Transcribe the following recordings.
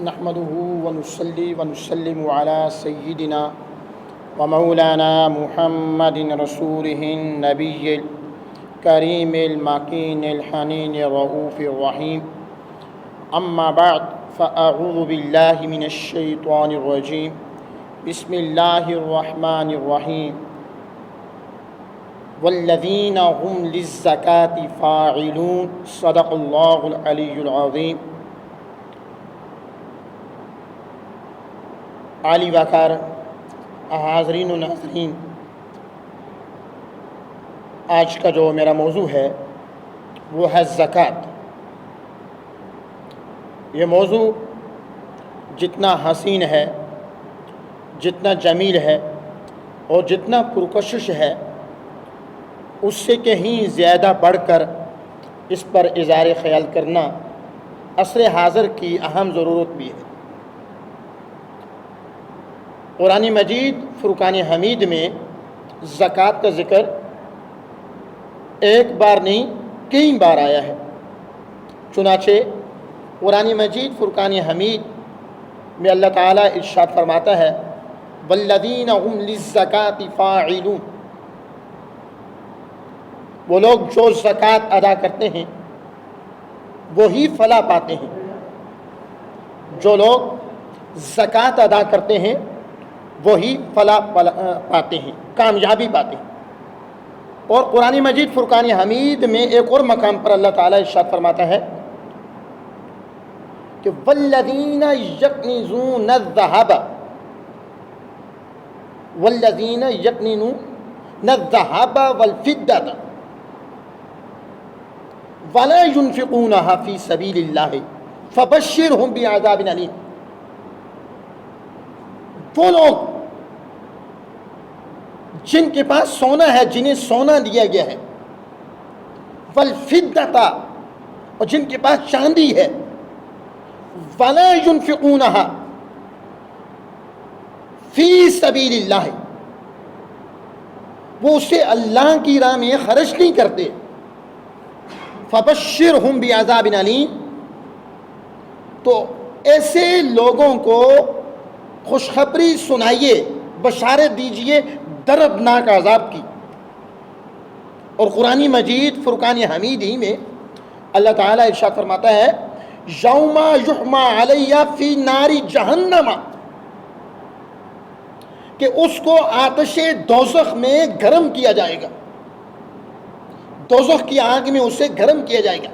نحمده ونصلي ونسلم على سيدنا ومولانا محمد رسوله النبي الكريم المكين الحنين الرؤوف الرحيم. أما بعد فأعوذ بالله من الشيطان الرجيم. بسم الله الرحمن الرحيم. والذين هم للزكاة فاعلون. صدق الله العلي العظيم. عالی وقار حاضرین و ناظرین، آج کا جو میرا موضوع ہے وہ ہے زکوٰۃ. یہ موضوع جتنا حسین ہے، جتنا جمیل ہے اور جتنا پرکشش ہے، اس سے کہیں زیادہ بڑھ کر اس پر اظہار خیال کرنا عصر حاضر کی اہم ضرورت بھی ہے. قرآن مجید فرقان حمید میں زکوٰۃ کا ذکر ایک بار نہیں کئی بار آیا ہے. چنانچہ قرآن مجید فرقان حمید میں اللہ تعالیٰ ارشاد فرماتا ہے والذین هم للزکاة فاعلون. وہ لوگ جو زکوٰۃ ادا کرتے ہیں وہی فلاح پاتے ہیں. جو لوگ زکوٰۃ ادا کرتے ہیں وہی فلاح پاتے ہیں، کامیابی پاتے ہیں. اور قرآن مجید فرقان حمید میں ایک اور مقام پر اللہ تعالیٰ ارشاد فرماتا ہے کہ والذین یکنزون الذھب والفضة ولا ينفقونها فی سبیل اللہ فبشرهم بعذاب علیم. وہ لوگ جن کے پاس سونا ہے، جنہیں سونا دیا گیا ہے، والفضة اور جن کے پاس چاندی ہے، ولا ينفقونها فی سبیل اللہ، وہ اسے اللہ کی راہ میں خرچ نہیں کرتے. فبشرهم بعذاب علیم، تو ایسے لوگوں کو خوشخبری سنائیے، بشارت دیجئے دردناک عذاب کی. اور قرآن مجید فرقان حمید ہی میں اللہ تعالیٰ ارشاد فرماتا ہے یوم یحمى علی فی نار جہنم، کہ اس کو آتش دوزخ میں گرم کیا جائے گا، دوزخ کی آگ میں اسے گرم کیا جائے گا.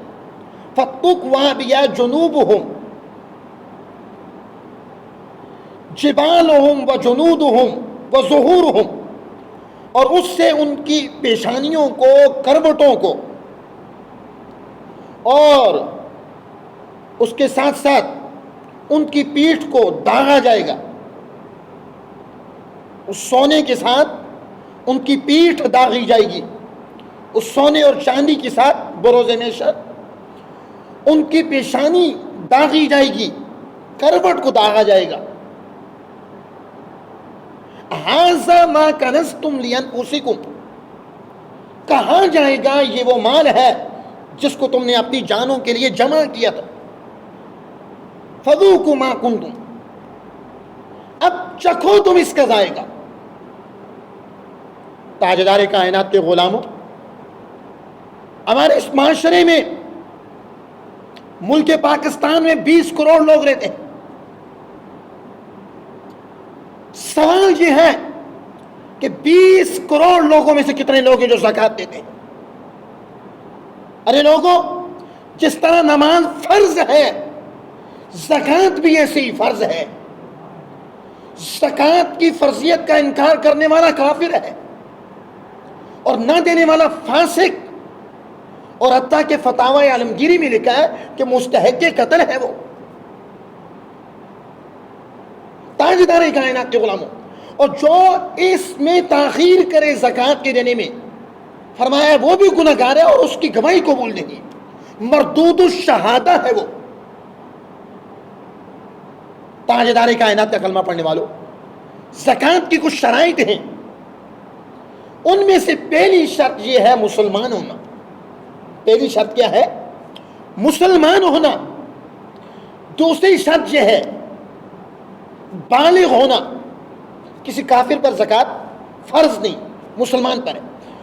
فَتُقْوَى بِهَا جُنُوبُهُمْ جبالہم و جنودہم و ظہورہم، اور اس سے ان کی پیشانیوں کو، کروٹوں کو، اور اس کے ساتھ ساتھ ان کی پیٹھ کو داغا جائے گا. اس سونے کے ساتھ ان کی پیٹھ داغی جائے گی، اس سونے اور چاندی کے ساتھ بروز محشر ان کی پیشانی داغی جائے گی، کروٹ کو داغا جائے گا. ھذا ما کنزتم لانفسکم، کہاں جائے گا یہ وہ مال ہے جس کو تم نے اپنی جانوں کے لیے جمع کیا تھا. فذوقوا ما کنتم، اب چکھو تم اس کا ذائقہ. تاجدار کائنات کے غلاموں، ہمارے اس معاشرے میں ملک پاکستان میں 20 کروڑ لوگ رہتے ہیں. سوال یہ ہے کہ 20 کروڑ لوگوں میں سے کتنے لوگ ہیں جو زکوٰۃ دیتے ہیں؟ ارے لوگوں، جس طرح نماز فرض ہے، زکوٰۃ بھی ایسے ہی فرض ہے. زکوٰۃ کی فرضیت کا انکار کرنے والا کافر ہے، اور نہ دینے والا فاسق. اور حتیٰ کہ فتاوی عالمگیری میں لکھا ہے کہ مستحق قتل ہے وہ. تاجدار کائنات کے غلاموں، اور جو اس میں تاخیر کرے زکوٰۃ کے دینے میں، فرمایا وہ بھی گنہگار ہے اور اس کی گواہی قبول نہیں، مردود الشہادہ ہے وہ. تاجدار کائنات کا کلمہ پڑھنے والوں، زکوٰۃ کی کچھ شرائط ہیں. ان میں سے پہلی شرط یہ ہے مسلمان ہونا. پہلی شرط کیا ہے؟ مسلمان ہونا. دوسری شرط یہ ہے بالغ ہونا. کسی کافر پر زکوٰۃ فرض نہیں، مسلمان پر ہے.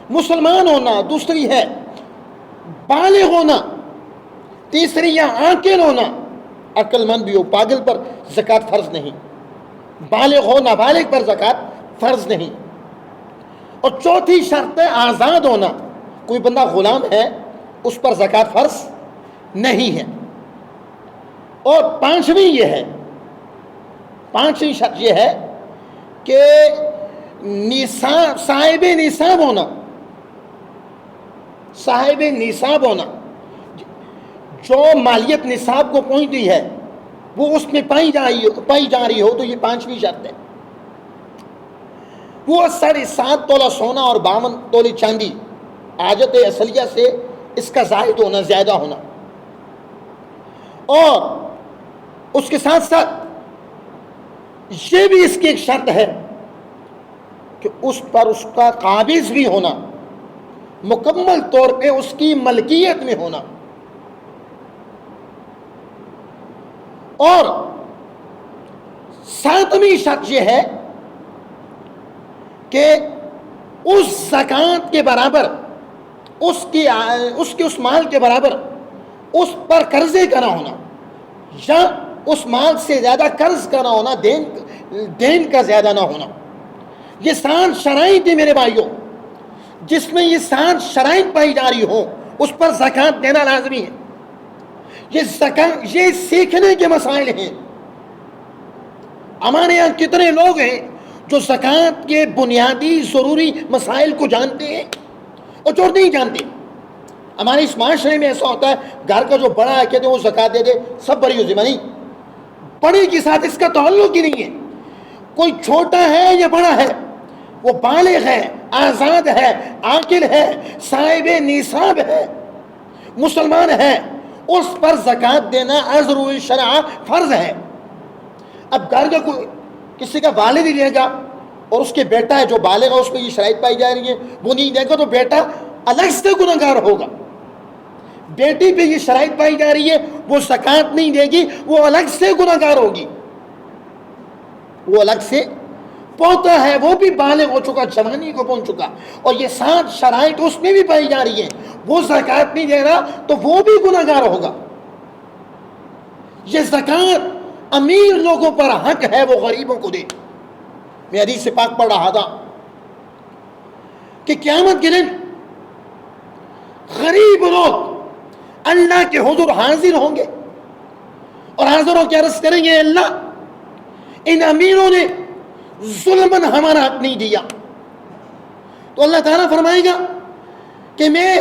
مسلمان ہونا دوسری ہے، بالغ ہونا تیسری، یا عاقل ہونا، عقل مند بھی ہو، پاگل پر زکوٰۃ فرض نہیں. بالغ ہو نابالغ پر زکوٰۃ فرض نہیں. اور چوتھی شرط ہے آزاد ہونا. کوئی بندہ غلام ہے اس پر زکوٰۃ فرض نہیں ہے. اور پانچویں شرط یہ ہے کہ صاحب نصاب ہونا. جو مالیت نصاب کو پہنچتی ہے وہ اس میں پائی جا رہی ہو، تو یہ پانچویں شرط ہے. وہ 7.5 تولہ سونا اور 52 تولے چاندی حاجت اصلیہ سے اس کا زائد ہونا، زیادہ ہونا. اور اس کے ساتھ ساتھ یہ بھی اس کی ایک شرط ہے کہ اس پر اس کا قابض بھی ہونا، مکمل طور پہ اس کی ملکیت میں ہونا. اور 7ویں شرط یہ ہے کہ اس زکوٰۃ کے برابر، اس مال کے برابر اس پر قرضے کا نہ ہونا، یا اس مال سے زیادہ قرض کا نہ ہونا، دین کا زیادہ نہ ہونا. یہ 7 شرائط ہیں میرے بھائیوں. جس میں یہ 7 شرائط پائی جا رہی ہوں اس پر زکوٰۃ دینا لازمی ہے. یہ سیکھنے کے مسائل ہیں. ہمارے یہاں کتنے لوگ ہیں جو زکوٰۃ کے بنیادی ضروری مسائل کو جانتے ہیں اور جو نہیں جانتے. ہمارے اس معاشرے میں ایسا ہوتا ہے، گھر کا جو بڑا ہے کہتے ہیں وہ زکوٰۃ دے دے، سب بڑی ہو ذمہ نہیں. بڑے کے ساتھ اس کا تعلق ہی نہیں ہے. کوئی چھوٹا ہے یا بڑا ہے، وہ بالغ ہے، آزاد ہے، عاقل ہے، صاحب نصاب ہے، مسلمان ہے، اس پر زکوٰۃ دینا ضروری شرع فرض ہے. اب گھر کا کوئی کسی کا والد ہی دے گا اور اس کے بیٹا ہے جو بالغ ہے، اس پہ یہ شرائط پائی جا رہی ہے، وہ نہیں دے گا تو بیٹا الگ سے گنہگار ہوگا. بیٹی پہ یہ شرائط پائی جا رہی ہے، وہ زکوٰۃ نہیں دے گی، وہ الگ سے گنہگار ہوگی. وہ الگ سے پوتا ہے، وہ بھی بالغ ہو چکا، جوانی کو پہنچ چکا، اور یہ 7 شرائط اس میں بھی پائی جا رہی ہیں، وہ زکوٰۃ نہیں دے رہا تو وہ بھی گنہگار ہوگا. یہ زکوٰۃ امیر لوگوں پر حق ہے وہ غریبوں کو دے. میں حدیث پاک پڑھ رہا تھا کہ قیامت کے دن غریب لوگ اللہ کے حضور حاضر ہوں گے اور حاضر ہو کے عرض کریں گے، اللہ ان امیروں نے ظلماً ہمارا حق نہیں دیا. تو اللہ تعالیٰ فرمائے گا کہ میں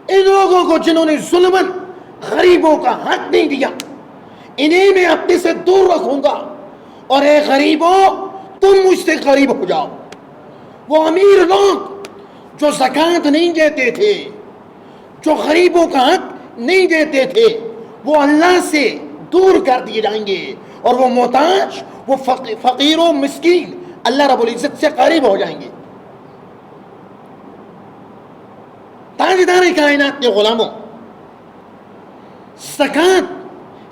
ان لوگوں کو جنہوں نے ظلماً غریبوں کا حق نہیں دیا، انہیں میں اپنے سے دور رکھوں گا، اور اے غریبوں تم مجھ سے قریب ہو جاؤ. وہ امیر لوگ جو زکوٰۃ نہیں دیتے تھے، جو غریبوں کا حق نہیں دیتے تھے، وہ اللہ سے دور کر دیے جائیں گے، اور وہ محتاج، وہ فقیر و مسکین اللہ رب العزت سے قریب ہو جائیں گے. تاجدار کائنات کے غلاموں، زکوٰۃ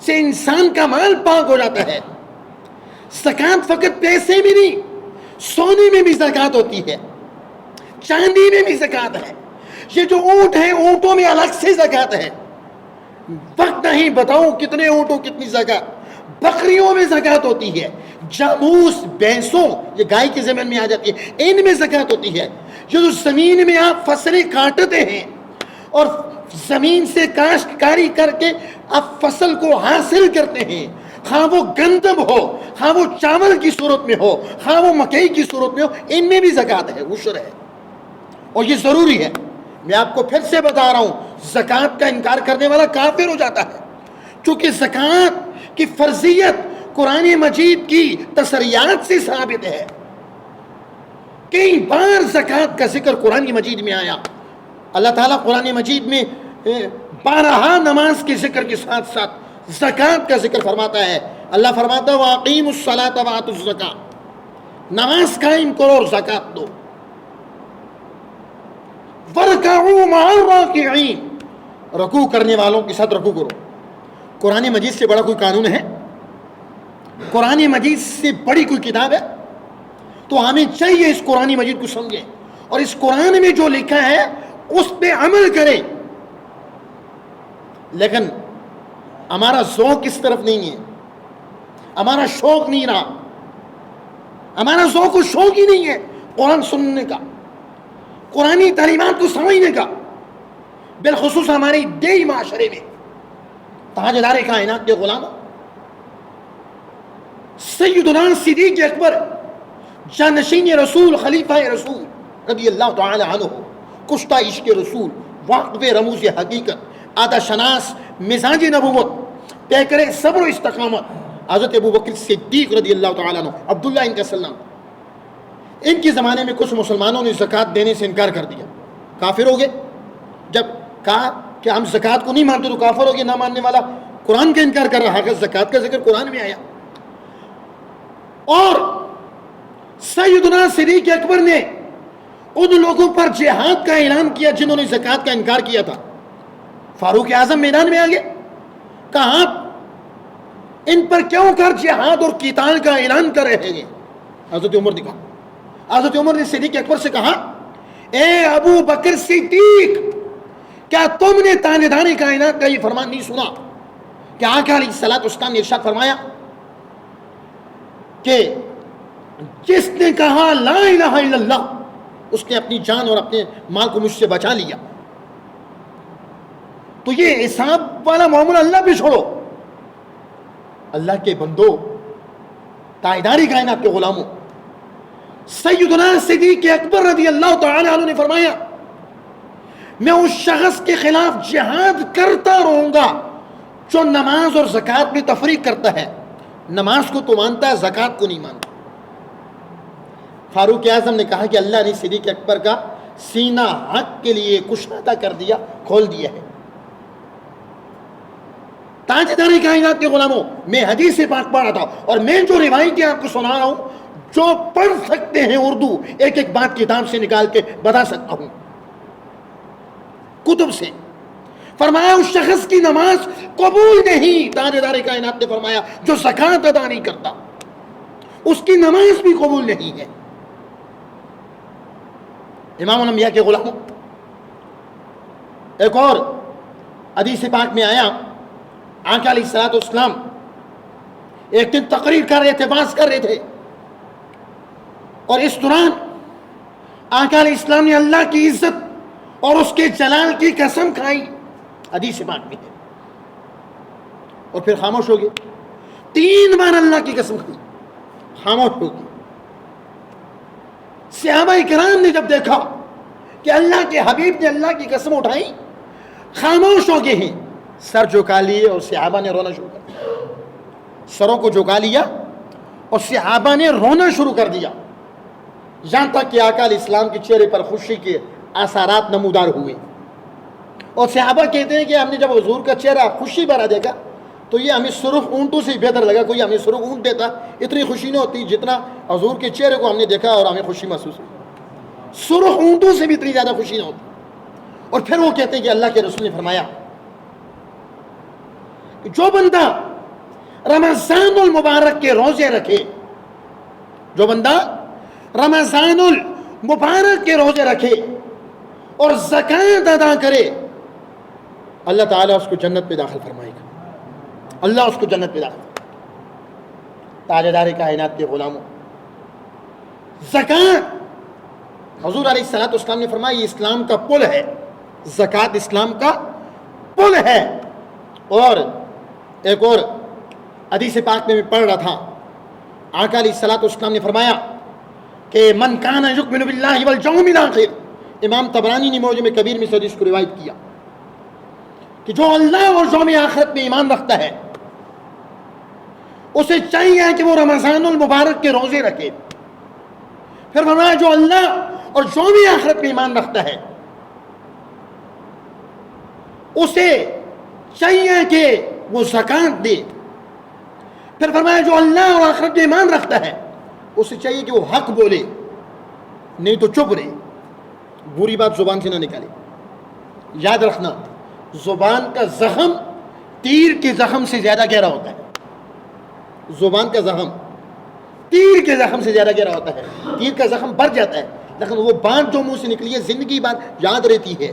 سے انسان کا مال پاک ہو جاتا ہے. زکوٰۃ فقط پیسے میں نہیں، سونے میں بھی زکوٰۃ ہوتی ہے، چاندی میں بھی زکوٰۃ ہے. یہ جو اونٹ ہیں، اونٹوں میں الگ سے زکوٰۃ ہے. وقت نہیں بتاؤں کتنے اونٹوں کتنی زکوٰۃ. بکریوں میں زکوٰۃ ہوتی ہے، جاموس بھینسوں، یہ گائے کے ضمن میں آ جاتی ہے، ان میں زکوٰۃ ہوتی ہے. یہ جو زمین میں آپ فصلیں کاٹتے ہیں اور زمین سے کاشتکاری کر کے آپ فصل کو حاصل کرتے ہیں، خواہ وہ گندم ہو، خواہ وہ چاول کی صورت میں ہو، خواہ وہ مکئی کی صورت میں ہو، ان میں بھی زکوٰۃ ہے، عشر ہے، اور یہ ضروری ہے. میں آپ کو پھر سے بتا رہا ہوں، زکوٰۃ کا انکار کرنے والا کافر ہو جاتا ہے، چونکہ زکوٰۃ کی فرضیت قرآن مجید کی تصریحات سے ثابت ہے. کئی بار زکوٰۃ کا ذکر قرآن مجید میں آیا. اللہ تعالیٰ قرآن مجید میں بارہا نماز کے ذکر کے ساتھ ساتھ زکوٰۃ کا ذکر فرماتا ہے. اللہ فرماتا ہے وَأَقِيمُوا الصَّلَاةَ وَآتُوا الزَّكَاةَ، نماز قائم کرو اور زکوٰۃ دو. وَارْكَعُوا مَعَ الرَّاكِعِينَ، رکوع کرنے والوں کے ساتھ رکوع کرو. قرآن مجید سے بڑا کوئی قانون ہے؟ قرآن مجید سے بڑی کوئی کتاب ہے؟ تو ہمیں چاہیے اس قرآن مجید کو سمجھیں اور اس قرآن میں جو لکھا ہے اس پہ عمل کریں. لیکن ہمارا ذوق اس طرف نہیں ہے, ہمارا شوق نہیں رہا, ہمارا ذوق و شوق ہی نہیں ہے قرآن سننے کا, قرآنی تعلیمات کو سمجھنے کا. بالخصوص ہمارے دیہی معاشرے میں تاجدار کائنات کے غلام سیدنا صدیق اکبر جانشین رسول خلیفہ رسول رضی اللہ تعالی عنہ, کشتہ عشق رسول, واقف رموز حقیقت, آدھا شناس مزاج نبوت, پیکر صبر و استقامت, حضرت ابو بکر صدیق رضی اللہ تعالی عنہ, عبداللہ ان کا سلام. ان کے زمانے میں کچھ مسلمانوں نے زکوٰۃ دینے سے انکار کر دیا, کافر ہو گئے. جب کہا کہ ہم زکوٰۃ کو نہیں مانتے تو کافر ہو گئے, نہ ماننے والا قرآن کا انکار کر رہا ہے. زکوٰۃ کا ذکر قرآن میں آیا. اور سیدنا صدیق اکبر نے ان لوگوں پر جہاد کا اعلان کیا جنہوں نے زکوٰۃ کا انکار کیا تھا. فاروق اعظم میدان میں آ گئے, کہا آپ ان پر کیوں کر جہاد اور قتال کا اعلان کر رہے ہیں؟ حضرت عمر نے کہا, حضرت عمر نے صدیق اکبر سے کہا, اے ابو بکر صدیق, کیا تم نے تاجدار کائنات کا یہ فرمان نہیں سنا کہ آقا علیہ الصلوۃ والسلام نے ارشاد فرمایا کہ جس نے کہا لا الہ الا اللہ اس نے اپنی جان اور اپنے مال کو مجھ سے بچا لیا. تو یہ حساب والا معاملہ اللہ پہ چھوڑو. اللہ کے بندو, تاجدار کائنات کے غلاموں, سیدنا صدیق اکبر رضی اللہ تعالی عنہ نے فرمایا, میں اس شخص کے خلاف جہاد کرتا رہوں گا جو نماز اور زکوٰۃ میں تفریق کرتا ہے. نماز کو تو مانتا ہے, زکوٰۃ کو نہیں مانتا. فاروق اعظم نے کہا کہ اللہ نے صدیق اکبر کا سینہ حق کے لیے کشادہ کر دیا, کھول دیا ہے. تاجدار کائنات کے غلاموں, میں حدیث پاک پڑھ رہا تھا اور میں جو روایتیں آپ کو سنا رہا ہوں, جو پڑھ سکتے ہیں اردو, ایک ایک بات کتاب سے نکال کے بتا سکتا ہوں, کتب سے. فرمایا اس شخص کی نماز قبول نہیں, تاجدار کائنات نے فرمایا, جو زکوٰۃ ادا نہیں کرتا اس کی نماز بھی قبول نہیں ہے. امام الانبیاء کے غلاموں, ایک اور حدیث پاک میں آیا, آقا علیہ الصلوۃ والسلام ایک دن تقریر کر رہے تھے, بات کر رہے تھے, اور اس دوران آقا علیہ السلام نے اللہ کی عزت اور اس کے جلال کی قسم کھائی, حدیث پاک میں ہے, اور پھر خاموش ہو گئے. 3 بار اللہ کی قسم کھائی, خاموش ہو گئے. صحابہ کرام نے جب دیکھا کہ اللہ کے حبیب نے اللہ کی قسم اٹھائی, خاموش ہو گئے ہیں, سر جھکا لیے اور صحابہ نے رونا شروع کر دیا. سروں کو جھکا لیا اور صحابہ نے رونا شروع کر دیا, یہاں تک کہ آقا علیہ السلام کے چہرے پر خوشی کے اثرات نمودار ہوئے. اور صحابہ کہتے ہیں کہ ہم نے جب حضور کا چہرہ خوشی بھرا دیکھا تو یہ ہمیں سرخ اونٹوں سے بہتر لگا. کوئی ہمیں سرخ اونٹ دیتا اتنی خوشی نہیں ہوتی جتنا حضور کے چہرے کو ہم نے دیکھا اور ہمیں خوشی محسوس ہوئی. سرخ اونٹوں سے بھی اتنی زیادہ خوشی نہیں ہوتی. اور پھر وہ کہتے ہیں کہ اللہ کے رسول نے فرمایا کہ جو بندہ رمضان المبارک کے روزے رکھے, جو بندہ رمضان المبارک کے روزے رکھے اور زکوٰۃ ادا کرے, اللہ تعالیٰ اس کو جنت میں داخل فرمائے گا. اللہ اس کو جنت میں داخل فرمائے گا. تاجدار کائنات کے غلاموں, زکوٰۃ, حضور علیہ الصلوۃ والسلام نے فرمایا یہ اسلام کا پل ہے. زکوٰۃ اسلام کا پل ہے. اور ایک اور حدیث پاک میں پڑھ رہا تھا, آقا علیہ الصلوۃ والسلام نے فرمایا کہ من کان یؤمن باللہ والیوم الآخر, امام طبرانی نے معجم کبیر میں حدیث کو روایت کیا کہ جو اللہ اور یوم آخرت میں ایمان رکھتا ہے اسے چاہیے کہ وہ رمضان المبارک کے روزے رکھے. پھر فرمایا جو اللہ اور یوم آخرت میں ایمان رکھتا ہے اسے چاہیے کہ وہ زکوٰۃ دے. پھر فرمایا جو اللہ اور آخرت میں ایمان رکھتا ہے اسے چاہیے کہ وہ حق بولے, نہیں تو چپ رہے, بری بات زبان سے نہ نکالے. یاد رکھنا, زبان کا زخم تیر کے زخم سے زیادہ گہرا ہوتا ہے. زبان کا زخم تیر کے زخم سے زیادہ گہرا ہوتا ہے. تیر کا زخم بڑھ جاتا ہے لیکن وہ بات جو منہ سے نکلی ہے زندگی بھر یاد رہتی ہے.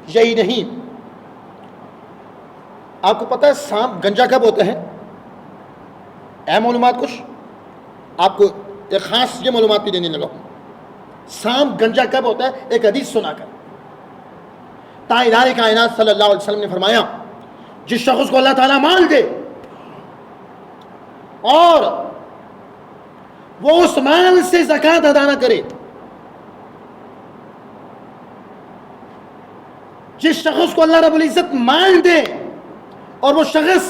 یہی نہیں، آپ کو پتہ ہے سانپ گنجا کب ہوتا ہے؟ اہم معلومات کچھ آپ کو ایک خاص یہ معلومات بھی دینے لگا ہوں. سانپ گنجا کب ہوتا ہے؟ ایک حدیث سنا کر. تاجدار کائنات صلی اللہ علیہ وسلم نے فرمایا جس شخص کو اللہ تعالیٰ مال دے اور وہ اس مال سے زکوٰۃ ادا نہ کرے، جس شخص کو اللہ رب العزت مال دے اور وہ شخص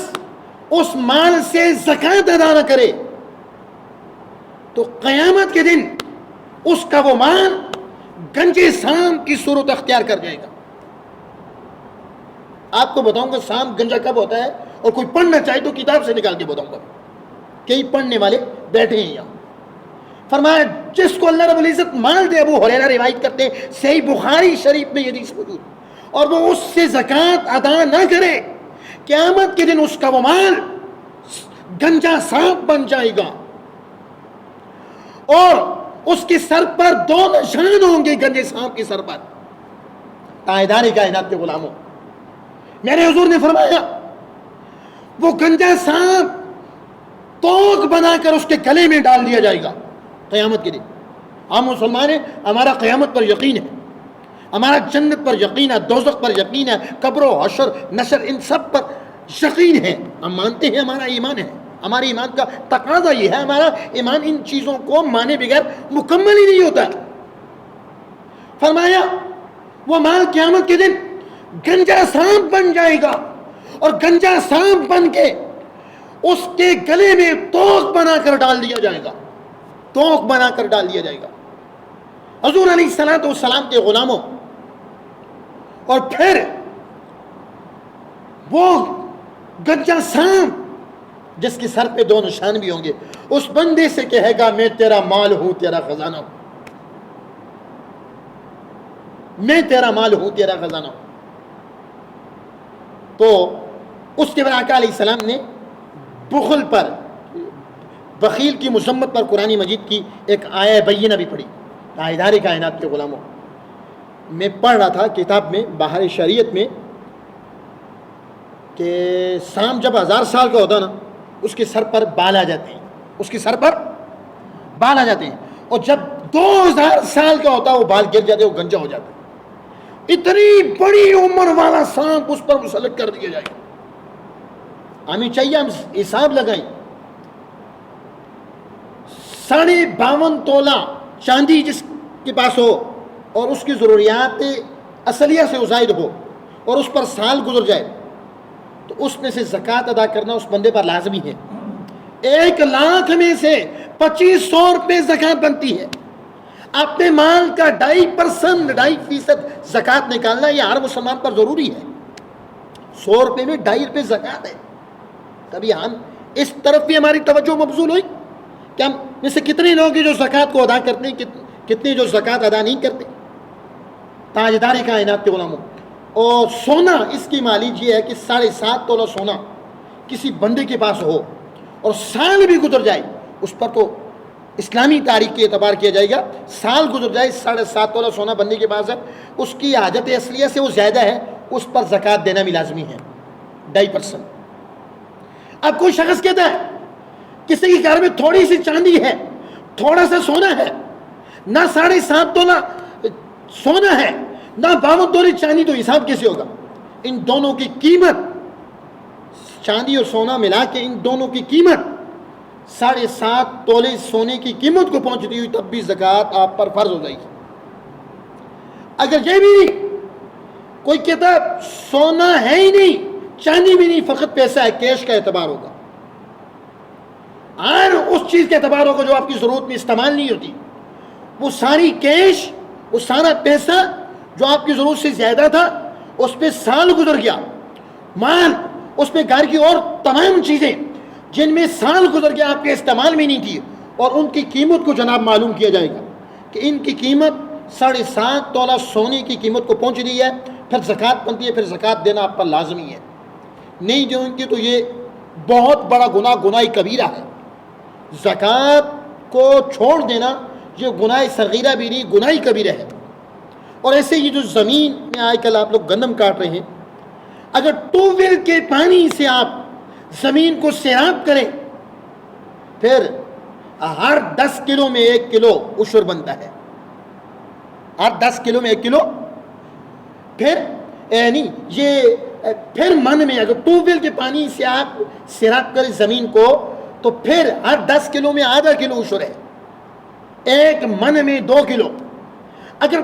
اس مال سے زکوٰۃ ادا نہ کرے، تو قیامت کے دن اس کا وہ مال گنجے سانپ کی صورت اختیار کر جائے گا. آپ کو بتاؤں گا سانپ گنجا کب ہوتا ہے، اور کوئی پڑھنا چاہے تو کتاب سے نکال کے بتاؤں گا. کئی پڑھنے والے بیٹھے ہیں یہاں. فرمایا جس کو اللہ رب العزت مال دے، ابو ہریرہ روایت کرتے ہیں صحیح بخاری شریف میں یہ حدیث موجود، اور وہ اس سے زکوٰۃ ادا نہ کرے، قیامت کے دن اس کا وہ مال گنجا سانپ بن جائے گا، اور اس کے سر پر 2 نشان ہوں گے گنجے سانپ کے سر پر. تاجدار کائنات کے غلاموں، میرے حضور نے فرمایا وہ گنجا سانپ توق بنا کر اس کے گلے میں ڈال دیا جائے گا قیامت کے دن. ہم مسلمان ہیں، ہمارا قیامت پر یقین ہے، ہمارا جنت پر یقین ہے، دوزخ پر یقین ہے، قبر و حشر نشر ان سب پر یقین ہے. ہم مانتے ہیں، ہمارا ایمان ہے. ہمارے ایمان کا تقاضا یہ ہے، ہمارا ایمان ان چیزوں کو مانے بغیر مکمل ہی نہیں ہوتا. فرمایا وہ مال قیامت کے دن گنجا سانپ بن جائے گا، اور گنجا سانپ بن کے اس کے گلے میں توق بنا کر ڈال دیا جائے گا. توق بنا کر ڈال دیا جائے گا. حضور علیہ الصلوۃ والسلام کے غلاموں، اور پھر وہ گنجا سانپ جس کے سر پہ 2 نشان بھی ہوں گے، اس بندے سے کہے گا میں تیرا مال ہوں، تیرا خزانہ ہوں، میں تیرا مال ہوں، تیرا خزانہ ہوں. تو اس کے بعد آقا علیہ السلام نے بخل پر، بخیل کی مذمت پر قرآن مجید کی ایک آیہ بینہ بھی پڑھی. تاجدار کائنات کے غلاموں، میں پڑھ رہا تھا کتاب میں باہر شریعت میں کہ سانپ جب 1000 سال کا ہوتا نا، اس کے سر پر بال آ جاتے ہیں، اس کے سر پر بال آ جاتے ہیں، اور جب 2000 سال کا ہوتا ہے وہ بال گر جاتے ہیں، وہ گنجا ہو جاتا ہے. اتنی بڑی عمر والا سانپ اس پر مسلط کر دیا جائے گا. ہمیں چاہیے ہم حساب لگائیں. 52.5 تولہ چاندی جس کے پاس ہو اور اس کی ضروریات اصلیہ سے زائد ہو اور اس پر سال گزر جائے تو اس میں سے زکوٰۃ ادا کرنا اس بندے پر لازمی ہے. 1 لاکھ میں سے 2500 روپے زکوٰۃ بنتی ہے. اپنے مال کا 2.5% زکوٰۃ نکالنا یہ ہر مسلمان پر ضروری ہے. 100 روپے میں 2.5 روپے زکوٰۃ ہے. کبھی ہم اس طرف بھی ہماری توجہ مبذول ہوئی کہ ہم میں سے کتنے لوگ ہیں جو زکوٰۃ کو ادا کرتے ہیں، کتنے جو زکوٰۃ ادا نہیں کرتے. تاجدار کائنات کے غلاموں، اور سونا اس کی مالیج یہ ہے کہ 7.5 تولہ سونا کسی بندے کے پاس ہو اور سال بھی گزر جائے، اس پر تو اسلامی تاریخ کے اعتبار کیا جائے گا، سال گزر جائے 7.5 تولہ سونا بندے کے پاس ہے، اس کی حاجت اصلیہ سے وہ زیادہ ہے، اس پر زکوٰۃ دینا بھی لازمی ہے 2.5%. اب کوئی شخص کہتا ہے کسی کے گھر میں تھوڑی سی چاندی ہے، تھوڑا سا سونا ہے، نہ 7.5 تولہ سونا ہے نہ 52 تولے چاندی، تو حساب کیسے ہوگا؟ ان دونوں کی قیمت، چاندی اور سونا ملا کے ان دونوں کی قیمت 7.5 تولے سونے کی قیمت کو پہنچتی ہوئی تب بھی زکوٰۃ آپ پر فرض ہو جائے گی. اگر یہ بھی کوئی کہتا سونا ہے ہی نہیں چاندی بھی نہیں، فقط پیسہ ہے، کیش کا اعتبار ہوگا، اور اس چیز کا اعتبار ہوگا جو آپ کی ضرورت میں استعمال نہیں ہوتی، وہ ساری کیش، وہ سارا پیسہ جو آپ کی ضرورت سے زیادہ تھا اس پہ سال گزر گیا، مال اس میں گھر کی اور تمام چیزیں جن میں سال گزر گیا آپ کے استعمال میں نہیں تھی، اور ان کی قیمت کو جناب معلوم کیا جائے گا کہ ان کی قیمت 7.5 تولہ سونے کی قیمت کو پہنچ رہی ہے، پھر زکوٰۃ بنتی ہے، پھر زکوٰۃ دینا آپ پر لازمی ہے. نہیں دیں گے تو یہ بہت بڑا گناہ کبیرہ ہے. زکوٰۃ کو چھوڑ دینا یہ گناہ صغیرہ بھی نہیں، گناہ کبیرہ ہے. اور ایسے یہ جو زمین میں آج کل آپ لوگ گندم کاٹ رہے ہیں، اگر ٹیوب ویل کے پانی سے آپ زمین کو سیراب کریں پھر ہر 10 کلو میں 1 کلو عشر بنتا ہے. ہر 10 کلو میں 1 کلو. پھر یعنی یہ پھر من میں اگر ٹیوب ویل کے پانی سے آپ سیراب کریں زمین کو تو پھر ہر 10 کلو میں ½ کلو عشر ہے. 1 من میں 2 کلو. اگر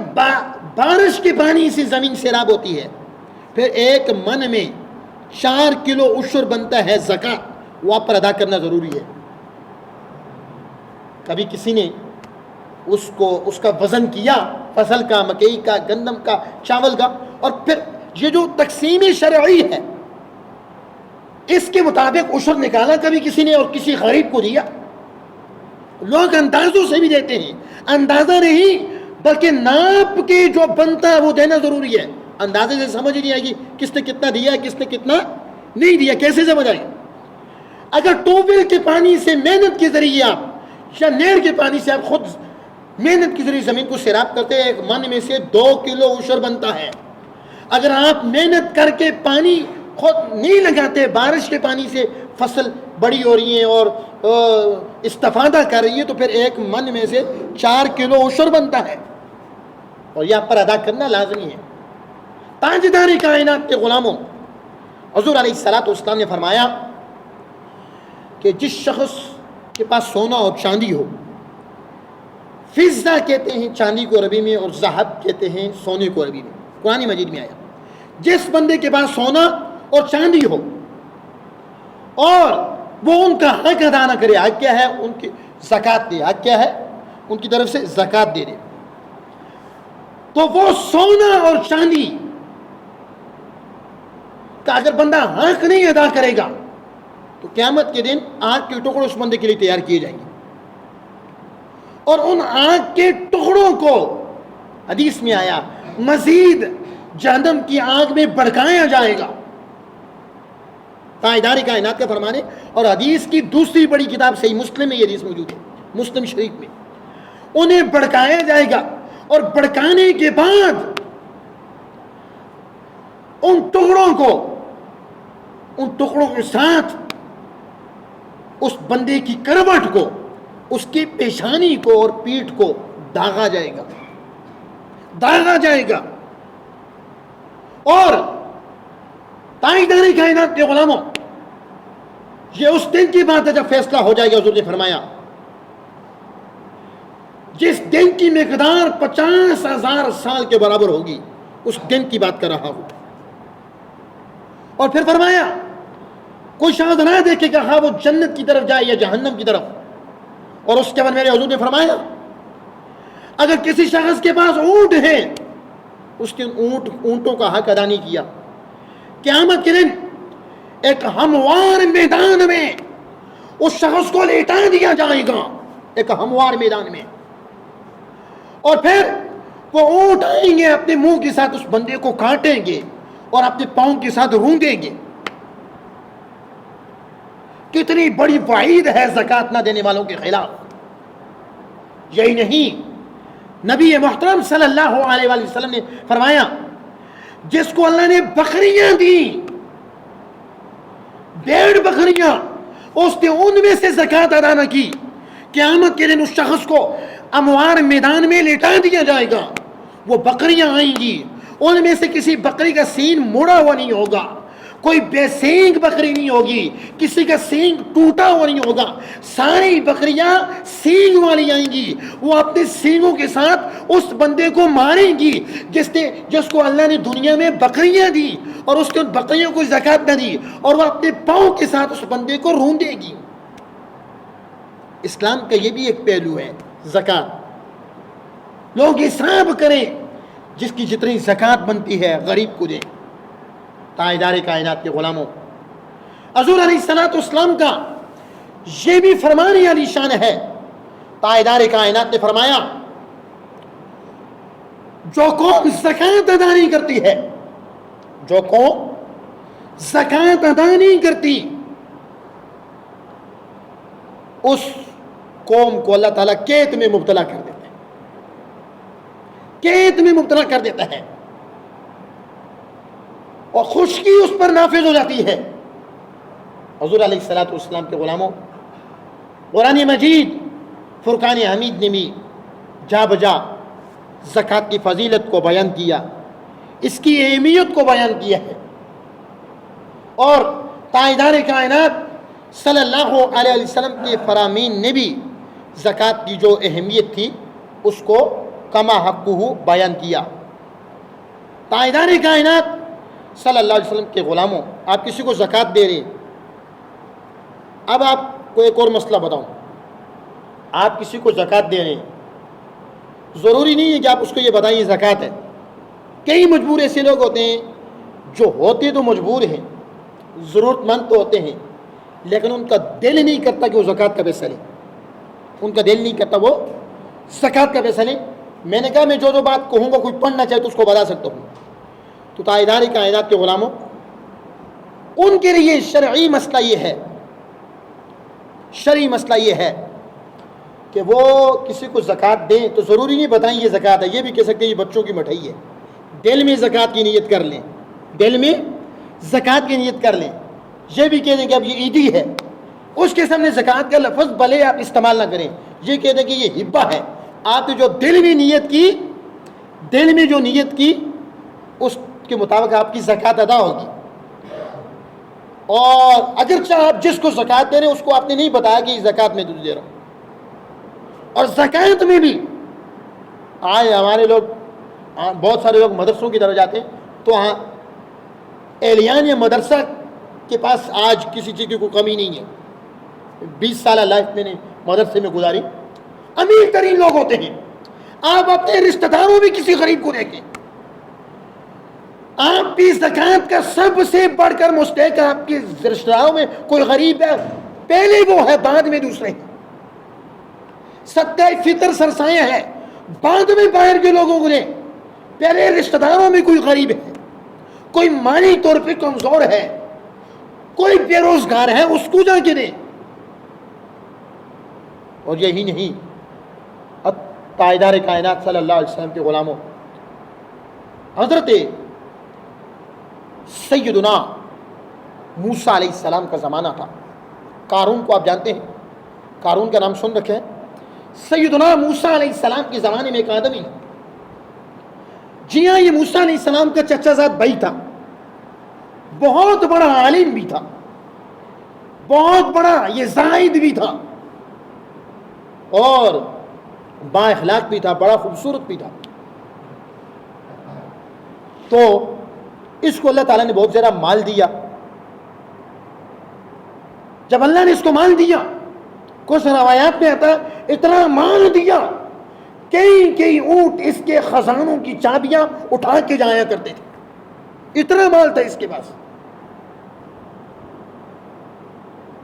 بارش کے پانی سے زمین سیراب ہوتی ہے پھر 1 من میں 4 کلو عشر بنتا ہے. زکوٰۃ وہ آپ پر ادا کرنا ضروری ہے. کبھی کسی نے اس کا وزن کیا، فصل کا، مکئی کا، گندم کا، چاول کا، اور پھر یہ جو تقسیم شرعی ہے اس کے مطابق عشر نکالا کبھی کسی نے اور کسی غریب کو دیا. لوگ اندازوں سے بھی دیتے ہیں، اندازہ نہیں بلکہ ناپ کے جو بنتا ہے وہ دینا ضروری ہے. اندازے سے سمجھ نہیں آئے گی کس نے کتنا دیا، کس نے کتنا نہیں دیا، کیسے سمجھ آئے؟ اگر ٹیوب ویل کے پانی سے محنت کے ذریعے آپ یا نہر کے پانی سے آپ خود محنت کے ذریعے زمین کو سیراب کرتے ہیں 1 من میں سے 2 کلو عشر بنتا ہے. اگر آپ محنت کر کے پانی خود نہیں لگاتے، بارش کے پانی سے فصل بڑی ہو رہی ہے اور استفادہ کر رہی ہے تو پھر 1 من میں سے 4 کلو عشر بنتا ہے اور یہ آپ پر ادا کرنا لازمی ہے. تاجدار کائنات کے غلاموں، حضور علیہ الصلوۃ والسلام نے فرمایا کہ جس شخص کے پاس سونا اور چاندی ہو، فضہ کہتے ہیں چاندی کو عربی میں اور ذہب کہتے ہیں سونے کو عربی میں، قرآن مجید میں آیا. جس بندے کے پاس سونا اور چاندی ہو اور وہ ان کا حق ادا نہ کرے، حق کیا ہے؟ ان کی زکوٰۃ دے. حق کیا ہے؟ ان کی طرف سے زکوٰۃ دے. تو وہ سونا اور چاندی کا اگر بندہ حق نہیں ادا کرے گا تو قیامت کے دن آگ کے ٹکڑے اس بندے کے لیے تیار کیے جائیں گے اور ان آگ کے ٹکڑوں کو حدیث میں آیا مزید جہنم کی آگ میں بھڑکایا جائے گا. تاجدار کائنات کا فرمانے اور حدیث کی دوسری بڑی کتاب صحیح مسلم میں یہ حدیث موجود ہے، مسلم شریف میں. انہیں بھڑکایا جائے گا اور بھڑکانے کے بعد ان ٹکڑوں کے ساتھ اس بندے کی کروٹ کو، اس کی پیشانی کو اور پیٹھ کو داغا جائے گا. اور تاجدار کائنات کے غلاموں، یہ اس دن کی بات ہے جب فیصلہ ہو جائے گا. حضور نے فرمایا جس دن کی مقدار 50,000 سال کے برابر ہوگی، اس دن کی بات کر رہا ہوں. اور پھر فرمایا کوئی شخص نہ دیکھے کہ ہاں وہ جنت کی طرف جائے یا جہنم کی طرف. اور اس کے بعد میرے حضور نے فرمایا اگر کسی شخص کے پاس اونٹ ہے، اس کے اونٹوں کا حق ادا نہیں کیا، قیامت کے دن ایک ہموار میدان میں اس شخص کو لیٹا دیا جائے گا، ایک ہموار میدان میں. اور پھر وہ اونٹ آئیں گے اپنے منہ کے ساتھ اس بندے کو کاٹیں گے اور اپنے پاؤں کے ساتھ رونگیں گے. کتنی بڑی وعید ہے زکوٰۃ نہ دینے والوں کے خلاف. یہی نہیں، نبی محترم صلی اللہ علیہ وآلہ وسلم نے فرمایا جس کو اللہ نے بکریاں دی، 1.5 بکریاں، اس نے ان میں سے زکوٰۃ ادا نہ کی، قیامت کے دن اس شخص کو اموار میدان میں لٹا دیا جائے گا. وہ بکریاں آئیں گی، ان میں سے کسی بکری کا سین مڑا ہوا نہیں ہوگا، کوئی بے سینگ بکری نہیں ہوگی، کسی کا سینگ ٹوٹا ہوا نہیں ہوگا، ساری بکریاں سینگ والی آئیں گی. وہ اپنے سینگوں کے ساتھ اس بندے کو ماریں گی جس کو اللہ نے دنیا میں بکریاں دی اور اس کے ان بکریوں کو زکوٰۃ نہ دی، اور وہ اپنے پاؤں کے ساتھ اس بندے کو روندے گی. اسلام کا یہ بھی ایک پہلو ہے زکوٰۃ. لوگ حساب کریں، جس کی جتنی زکوٰۃ بنتی ہے غریب کو دیں. تاجدار کائنات کے غلاموں، حضور علیہ الصلوۃ والسلام کا یہ بھی فرمان علی شان ہے. تاجدار کائنات نے فرمایا جو قوم زکوٰۃ ادا نہیں کرتی ہے، جو قوم زکات ادا نہیں کرتی، اس قوم کو اللہ تعالیٰ قحط میں مبتلا کر دیتا ہے، قحط میں مبتلا کر دیتا ہے، اور خشکی اس پر نافذ ہو جاتی ہے۔ حضور علیہ الصلوۃ والسلام کے غلاموں، قرآن مجید فرقان حمید نے بھی جا بجا زکوٰۃ کی فضیلت کو بیان کیا، اس کی اہمیت کو بیان کیا ہے، اور تاجدار کائنات صلی اللہ علیہ وسلم کے فرامین نے بھی زکوٰۃ کی جو اہمیت تھی اس کو کما حقہ بیان کیا۔ تاجدار کائنات صلی اللہ علیہ وسلم کے غلاموں، آپ کسی کو زکوٰۃ دے رہے ہیں، اب آپ کو ایک اور مسئلہ بتاؤں، آپ کسی کو زکوٰۃ دے رہے ہیں، ضروری نہیں ہے کہ آپ اس کو یہ بتائیں یہ زکوٰۃ ہے۔ کئی مجبور ایسے لوگ ہوتے ہیں جو ہوتے تو مجبور ہیں، ضرورت مند تو ہوتے ہیں، لیکن ان کا دل نہیں کرتا کہ وہ زکوٰۃ کا پیسہ لے، ان کا دل نہیں کرتا وہ زکوٰۃ کا پیسہ لے۔ میں نے کہا میں جو بات کہوں گا کوئی پڑھنا چاہے تو اس کو بتا سکتا ہوں۔ تو تاجدار کائنات کے غلاموں، ان کے لیے شرعی مسئلہ یہ ہے، شرعی مسئلہ یہ ہے کہ وہ کسی کو زکوٰۃ دیں تو ضروری نہیں بتائیں یہ زکوٰۃ ہے، یہ بھی کہہ سکتے ہیں یہ بچوں کی مٹھائی ہے، دل میں زکوٰۃ کی نیت کر لیں، دل میں زکوٰۃ کی نیت کر لیں، یہ بھی کہہ دیں کہ اب یہ عیدی ہے، اس کے سامنے زکوٰۃ کا لفظ بھلے آپ استعمال نہ کریں، یہ کہہ دیں کہ یہ ہبہ ہے، آپ نے جو دل میں نیت کی، دل میں جو نیت کی اس کے مطابق آپ کی زکوٰۃ ادا ہوگی۔ اور اگرچہ آپ جس کو زکوٰۃ دے رہے ہیں اس کو آپ نے نہیں بتایا کہ زکوٰۃ میں تجھے دے رہا ہوں، اور زکوٰۃ میں بھی آئے ہمارے لوگ، بہت سارے لوگ مدرسوں کی طرف جاتے ہیں تو ہاں اہلیان یا مدرسہ کے پاس آج کسی چیز کی کوئی کمی نہیں ہے، 20 سالہ لائف میں نے مدرسے میں گزاری، امیر ترین لوگ ہوتے ہیں۔ آپ اپنے رشتہ داروں میں کسی غریب کو دیکھیں، آپ کی زکوٰۃ کا سب سے بڑھ کر مستحق آپ کے رشتہ داروں میں کوئی غریب ہے، پہلے وہ ہے بعد میں دوسرے ہیں، صدقہ فطر سرسایہ ہے، بعد میں باہر کے لوگوں کو دیں، پہلے رشتہ داروں میں کوئی غریب ہے، کوئی مالی طور پہ کمزور ہے، کوئی بے روزگار ہے، اس کو جا کے دیں۔ اور یہی نہیں، اب تاجدار کائنات صلی اللہ علیہ وسلم کے غلاموں، حضرت سیدنا موسیٰ علیہ السلام کا زمانہ تھا، قارون کو آپ جانتے ہیں، قارون کا نام سن رکھے ہیں، سیدنا موسیٰ علیہ السلام کے زمانے میں ایک آدمی، جی ہاں یہ موسیٰ علیہ السلام کا چچا زاد بھائی تھا، بہت بڑا عالم بھی تھا، بہت بڑا یہ زاہد بھی تھا، اور با اخلاق بھی تھا، بڑا خوبصورت بھی تھا۔ تو اس کو اللہ تعالیٰ نے بہت زیادہ مال دیا۔ جب اللہ نے اس کو مال دیا، کچھ روایات میں آتا اتنا مال دیا کئی اونٹ اس کے خزانوں کی چابیاں اٹھا کے جایا کرتے تھے، اتنا مال تھا اس کے پاس۔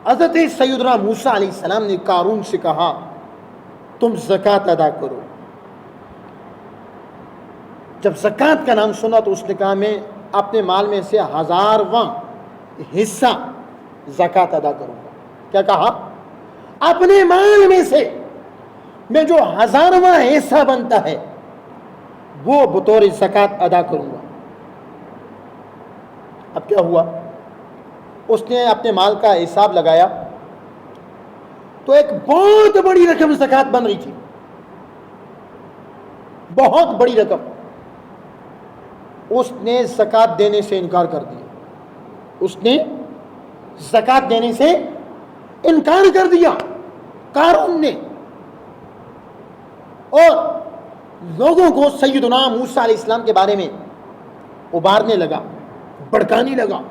حضرت سیدنا موسیٰ علیہ السلام نے قارون سے کہا تم زکوٰۃ ادا کرو۔ جب زکوٰۃ کا نام سنا تو اس نے کہا میں اپنے مال میں سے 1000واں حصہ زکوٰۃ ادا کروں گا۔ کیا کہا؟ اپنے مال میں سے میں جو 1000واں حصہ بنتا ہے وہ بطور زکوٰۃ ادا کروں گا۔ اب کیا ہوا؟ اس نے اپنے مال کا حساب لگایا تو ایک بہت بڑی رقم زکوٰۃ بن رہی تھی، بہت بڑی رقم۔ اس نے زکوٰۃ دینے سے انکار کر دیا، اس نے زکوٰۃ دینے سے انکار کر دیا قارون نے، اور لوگوں کو سیدنا موسیٰ علیہ السلام کے بارے میں ابھارنے لگا، بھڑکانے لگا۔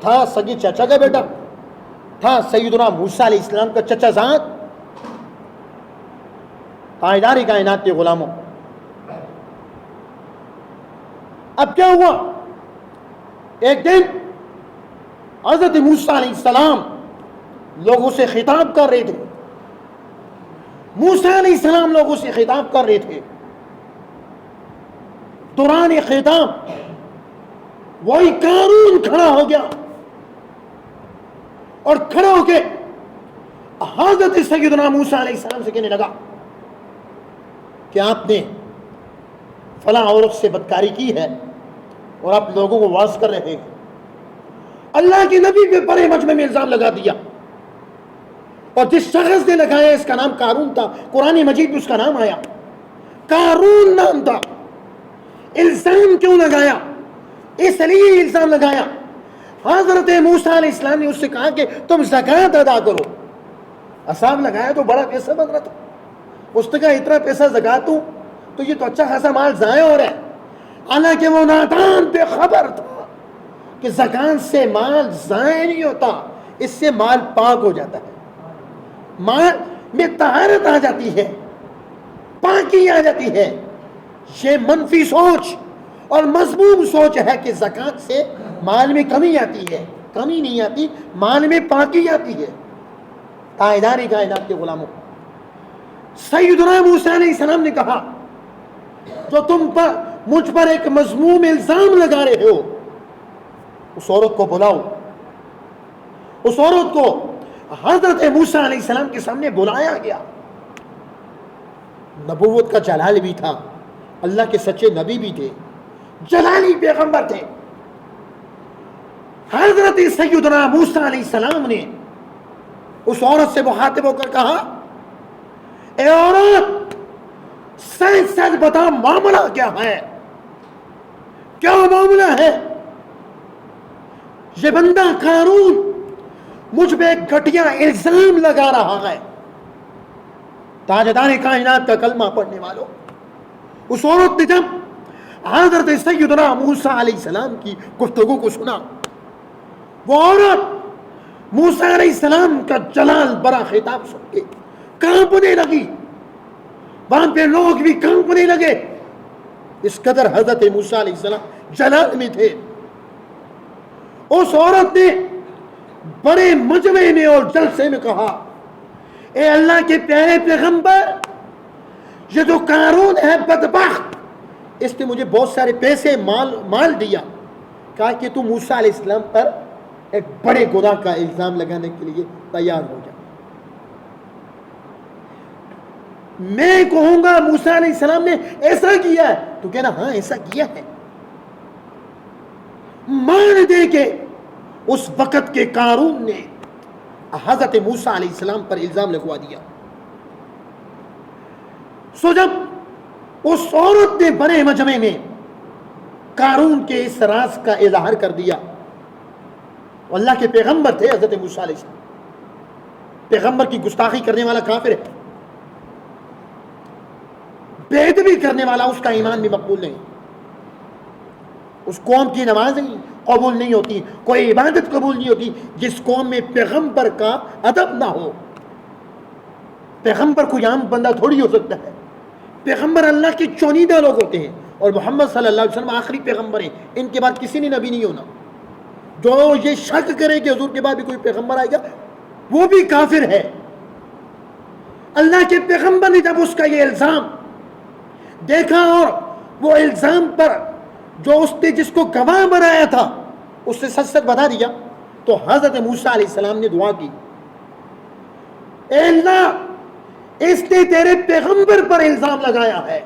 تھا سگے چچا کا بیٹا، تھا سیدنا موسیٰ علیہ السلام کا چچا زاد۔ تاجدار کائنات کے غلاموں، اب کیا ہوا؟ ایک دن حضرت موسیٰ علیہ السلام لوگوں سے خطاب کر رہے تھے، موسیٰ علیہ السلام لوگوں سے خطاب کر رہے تھے۔ دوران خطاب وہی قارون کھڑا ہو گیا اور کھڑا ہو کے حضرت سیدنا موسیٰ علیہ السلام سے کہنے لگا کہ آپ نے فلاں عورت سے بدکاری کی ہے اور آپ لوگوں کو واعظ کر رہے ہیں. اللہ کے نبی پہ بڑے مجمع میں الزام لگا دیا, اور جس شخص نے لگایا اس کا نام قارون تھا. قرآن مجید میں اس کا نام آیا, قارون نام تھا. الزام کیوں لگایا؟ اس لیے الزام لگایا, حضرت موسیٰ علیہ السلام نے اس سے کہا کہ تم زکوٰۃ ادا کرو. الزام لگایا تو بڑا پیسہ بن رہا تھا. اس نے کہا اتنا پیسہ زکوٰۃ دوں تو یہ تو اچھا خاصا مال ضائع ہو رہا ہے. حالانکہ وہ نادان بے خبر تھا کہ زکوٰۃ سے مال ضائع نہیں ہوتا, اس سے مال پاک ہو جاتا ہے, مال میں طہارت آ جاتی ہے, پاکی آ جاتی ہے. یہ منفی سوچ اور مذموم سوچ ہے کہ زکوٰۃ سے مال میں کمی آتی ہے. کمی نہیں آتی, مال میں پاکی آتی ہے. تاجدار کائنات کے غلاموں, سیدنا موسیٰ علیہ السلام نے کہا جو تم پر مجھ پر ایک مذموم الزام لگا رہے ہو, اس عورت کو بلاؤ. اس عورت کو حضرت موسیٰ علیہ السلام کے سامنے بلایا گیا. نبوت کا جلال بھی تھا, اللہ کے سچے نبی بھی تھے, جلالی پیغمبر تھے. حضرت سیدنا موسیٰ علیہ السلام نے اس عورت سے مخاطب ہو کر کہا, اے عورت, سچ سچ بتا معاملہ کیا ہے, کیا معاملہ ہے؟ یہ بندہ قارون مجھ پہ ایک گھٹیا الزام لگا رہا ہے. تاجدار کائنات کا کلمہ پڑھنے والوں, اس عورت نے جب حضرت سیدنا موسیٰ علیہ السلام کی گفتگو کو سنا, وہ عورت موسیٰ علیہ السلام کا جلال برا خطاب سن کے کانپنے لگی. وہاں پہ لوگ بھی کانپنے لگے, اس قدر حضرت موسیٰ علیہ السلام جلال میں تھے. اس عورت نے بڑے مجمع میں اور جلسے میں کہا, اے اللہ کے پیارے پیغمبر, یہ جو قارون ہے بدبخت, اس نے مجھے بہت سارے پیسے مال دیا, کہا کہ تو موسیٰ علیہ السلام پر ایک بڑے گناہ کا الزام لگانے کے لیے تیار ہو جا. میں کہوں گا موسیٰ علیہ السلام نے ایسا کیا ہے, تو کہنا ہاں ایسا کیا ہے. مان دے کہ اس وقت کے قارون نے حضرت موسیٰ علیہ السلام پر الزام لگوا دیا. سو جب اس عورت نے بڑے مجمع میں قارون کے اس راز کا اظہار کر دیا, اللہ کے پیغمبر تھے حضرت موسیٰ علیہ السلام, پیغمبر کی گستاخی کرنے والا کافر ہے, بے ادبی کرنے والا اس کا ایمان بھی مقبول نہیں, اس قوم کی نماز قبول نہیں ہوتی, کوئی عبادت قبول نہیں ہوتی جس قوم میں پیغمبر کا ادب نہ ہو. پیغمبر کوئی عام بندہ تھوڑی ہو سکتا ہے, پیغمبر اللہ کے چونیدہ لوگ ہوتے ہیں, اور محمد صلی اللہ علیہ وسلم آخری پیغمبر ہیں, ان کے بعد کسی نے نبی نہیں ہونا. جو یہ شک کرے کہ حضور کے بعد بھی کوئی پیغمبر آئے گا, وہ بھی کافر ہے. اللہ کے پیغمبر نے جب اس کا یہ الزام دیکھا, اور وہ الزام پر جو اس نے جس کو گواہ بنایا تھا اس سے سچ سچ بتا دیا, تو حضرت موسیٰ علیہ السلام نے دعا کی, اے اللہ, اس نے تیرے پیغمبر پر الزام لگایا ہے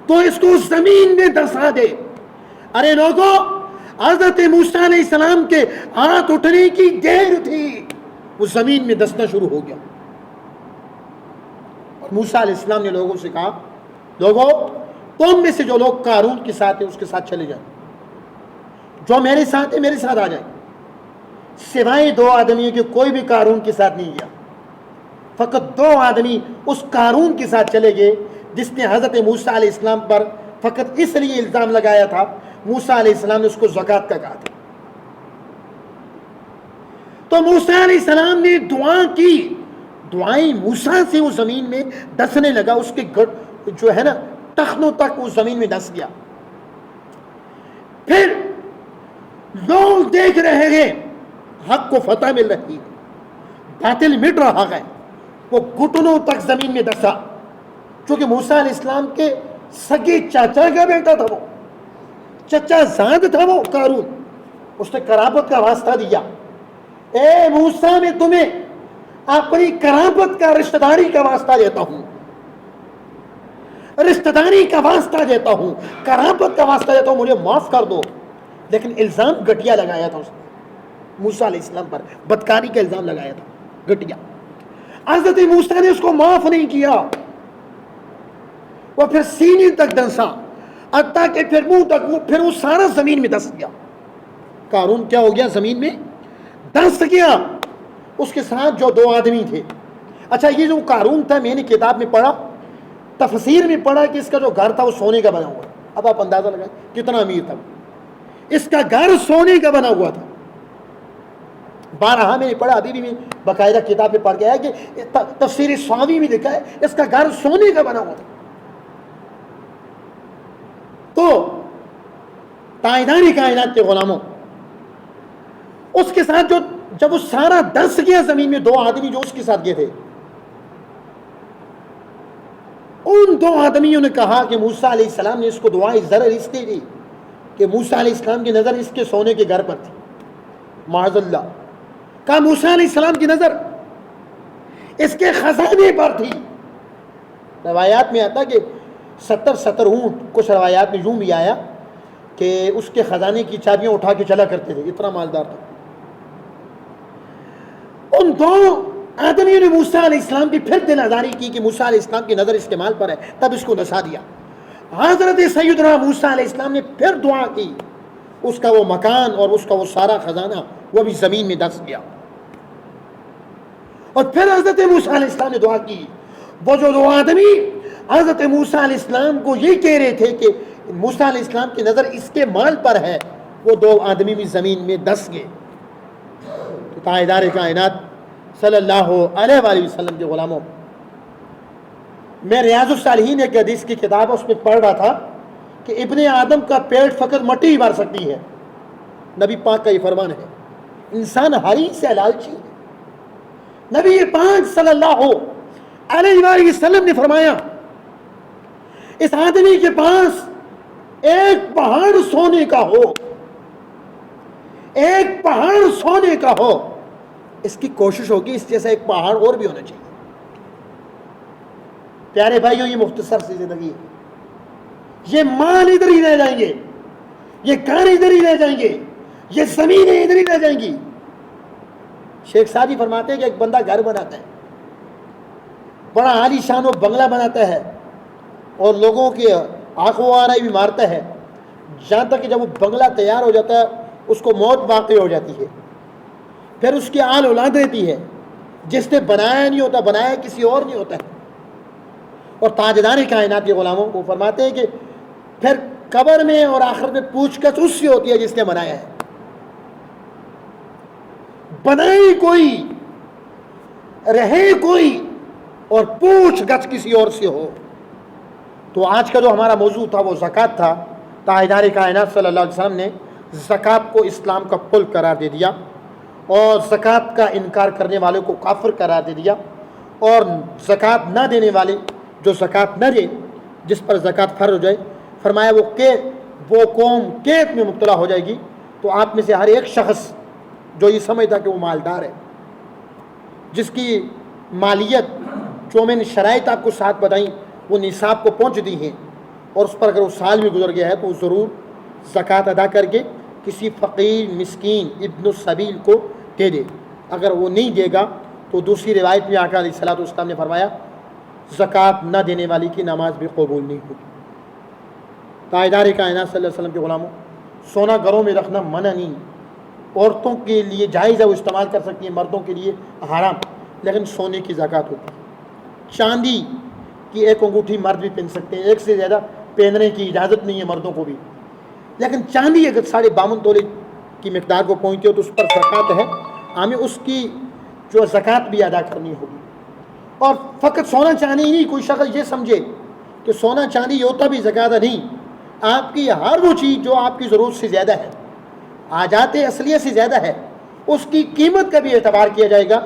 تو اس کو زمین میں دسا دے. ارے لوگوں, حضرت موسیٰ علیہ السلام کے ہاتھ اٹھنے کی دیر تھی, وہ زمین میں دسنا شروع ہو گیا. اور موسیٰ علیہ السلام نے لوگوں سے کہا, لوگوں, تم میں سے جو لوگ قارون کے ساتھ ہیں اس کے ساتھ چلے جائیں, جو میرے ساتھ ہے میرے ساتھ آ جائیں. سوائے 2 آدمیوں کے کوئی بھی قارون کے ساتھ نہیں گیا. فقط 2 آدمی اس قارون کے ساتھ چلے گئے جس نے حضرت موسیٰ علیہ السلام پر فقط اس لیے الزام لگایا تھا, موسیٰ علیہ السلام نے اس کو زکوٰۃ کا کہا تھا. تو موسیٰ علیہ السلام نے دعا کی, دعائیں موسیٰ سے وہ زمین میں دسنے لگا, اس کے جو ہے نا ٹخنوں تک وہ زمین میں دس گیا. پھر لوگ دیکھ رہے ہیں حق کو فتح مل رہی ہے, باطل مٹ رہا ہے, وہ گھٹنوں تک زمین میں دسا, چونکہ موسیٰ علیہ السلام کے سگے چاچا کا بیٹا تھا, وہ چچا زاد تھا وہ قارون، اس نے قرابت کا واسطہ دیا، اے موسیٰ میں تمہیں اپنی قرابت کا رشتہ داری کا واسطہ دیتا ہوں، رشتہ داری کا واسطہ دیتا ہوں، قرابت کا واسطہ دیتا ہوں، مجھے معاف کر دو۔ لیکن الزام گھٹیا لگایا تھا اس نے موسیٰ علیہ السلام پر، بدکاری کا الزام لگایا تھا گھٹیا۔ حضرت موسیٰ نے اس کو معاف نہیں کیا، وہ پھر سینے تک ڈنسا، حتیٰ کہ پھر منہ تک، پھر وہ سارا زمین میں دس گیا۔ قارون کیا ہو گیا؟ زمین میں دس گیا، اس کے ساتھ جو دو آدمی تھے۔ اچھا یہ جو قارون تھا، میں نے کتاب میں پڑھا، تفسیر میں پڑھا کہ اس کا جو گھر تھا وہ سونے کا بنا ہوا۔ اب آپ اندازہ لگائیں کتنا امیر تھا، اس کا گھر سونے کا بنا ہوا تھا۔ بارہا میں نے پڑھا، ابھی بھی میں باقاعدہ کتاب میں پڑھ کے آیا کہ تفسیر ساوی میں لکھا ہے اس کا گھر سونے کا بنا ہوا تھا۔ تو تاجدار کائنات کے غلاموں، اس کے ساتھ جب وہ سارا دس گیا زمین میں، دو آدمی جو اس کے ساتھ گئے تھے، ان دو آدمیوں نے کہا کہ موسیٰ علیہ السلام نے اس کو دعائے ضرر اس لیے دی کہ موسیٰ علیہ السلام کی نظر اس کے سونے کے گھر پر تھی، معاذ اللہ۔ کہا موسیٰ علیہ السلام کی نظر اس کے خزانے پر تھی۔ روایات میں آتا کہ 70 اونٹ، کچھ روایات میں یوں بھی آیا کہ اس کے خزانے کی چابیاں اٹھا کے چلا کرتے تھے، اتنا مالدار تھا۔ ان دو آدمیوں نے موسیٰ علیہ السلام کی پھر دل آزاری کی کہ موسیٰ علیہ السلام کی نظر اس کے مال پر ہے، تب اس کو نسا دیا۔ حضرت سیدنا موسیٰ علیہ السلام نے پھر دعا کی، اس کا وہ مکان اور اس کا وہ سارا خزانہ وہ بھی زمین میں دس گیا۔ اور پھر حضرت موسیٰ علیہ السلام نے دعا کی، وہ جو دو آدمی حضرت موسیٰ علیہ السلام کو یہ کہہ رہے تھے کہ موسیٰ علیہ السلام کی نظر اس کے مال پر ہے، وہ دو آدمی بھی زمین میں دس گئے۔ تو تاجدار کائنات صلی اللہ علیہ وآلہ وسلم کے غلاموں، میں ریاض الصالحین ایک حدیث کی کتاب اس میں پڑھ رہا تھا کہ ابن آدم کا پیٹ فقط مٹی ہی بھر سکتی ہے، نبی پاک کا یہ فرمان ہے۔ انسان ہری سے لالچی ہے۔ نبی پاک صلی اللہ علیہ وآلہ وسلم نے فرمایا اس آدمی کے پاس ایک پہاڑ سونے کا ہو، ایک پہاڑ سونے کا ہو، اس کی کوشش ہوگی اس جیسا ایک پہاڑ اور بھی ہونا چاہیے۔ پیارے بھائیوں، یہ مختصر سی زندگی ہے، یہ مال ادھر ہی رہ جائیں گے، یہ کار ادھر ہی رہ جائیں گے، یہ زمینیں ادھر ہی رہ جائیں گی۔ شیخ سعدی فرماتے ہیں کہ ایک بندہ گھر بناتا ہے، بڑا عالی شان و بنگلہ بناتا ہے اور لوگوں کی آنکھوں آرائی بھی مارتا ہے، جہاں تک کہ جب وہ بنگلہ تیار ہو جاتا ہے اس کو موت واقع ہو جاتی ہے، پھر اس کی آل اولاد رہتی ہے، جس نے بنایا نہیں ہوتا، بنایا کسی اور نہیں ہوتا ہے۔ اور تاجدار کائنات کے غلاموں کو فرماتے ہیں کہ پھر قبر میں اور آخرت میں پوچھ گچھ اس سے ہوتی ہے جس نے بنایا ہے۔ بنائی کوئی، رہے کوئی، اور پوچھ گچھ کسی اور سے ہو۔ تو آج کا جو ہمارا موضوع تھا وہ زکوٰۃ تھا۔ تاجدار کائنات صلی اللہ علیہ وسلم نے زکوٰۃ کو اسلام کا پل قرار دے دیا اور زکوٰۃ کا انکار کرنے والوں کو کافر قرار دے دیا، اور زکوٰۃ نہ دینے والے جو زکوٰۃ نہ دے، جس پر زکوٰۃ فرض ہو جائے، فرمایا وہ قوم قید میں مبتلا ہو جائے گی۔ تو آپ میں سے ہر ایک شخص جو یہ سمجھتا کہ وہ مالدار ہے، جس کی مالیت جو میں نے شرائط آپ کو ساتھ بتائیں وہ نصاب کو پہنچ دی ہیں، اور اس پر اگر وہ سال میں گزر گیا ہے تو وہ ضرور زکوٰۃ ادا کر کے کسی فقیر مسکین ابن السبیل کو دے دے۔ اگر وہ نہیں دے گا تو دوسری روایت میں آقا علیہ الصلوۃ والسلام نے فرمایا زکوٰۃ نہ دینے والی کی نماز بھی قبول نہیں ہوگی۔ تاجدار کائنات صلی اللہ علیہ وسلم کے غلاموں، سونا گھروں میں رکھنا منع نہیں، عورتوں کے لیے جائز ہے، وہ استعمال کر سکتی ہیں، مردوں کے لیے حرام، لیکن سونے کی زکوٰۃ ہوتی ہے۔ چاندی کی ایک انگوٹھی مرد بھی پہن سکتے ہیں، ایک سے زیادہ پہننے کی اجازت نہیں ہے مردوں کو بھی، لیکن چاندی اگر 52.5 تولے کی مقدار کو پہنچتی ہو تو اس پر زکوٰۃ ہے، ہمیں اس کی جو زکوٰۃ بھی ادا کرنی ہوگی۔ اور فقط سونا چاندی ہی نہیں، کوئی شخص یہ سمجھے کہ سونا چاندی ہوتا بھی زکوٰۃ نہیں، آپ کی ہر وہ چیز جو آپ کی ضرورت سے زیادہ ہے، حاجات اصلیہ سے زیادہ ہے، اس کی قیمت کا بھی اعتبار کیا جائے گا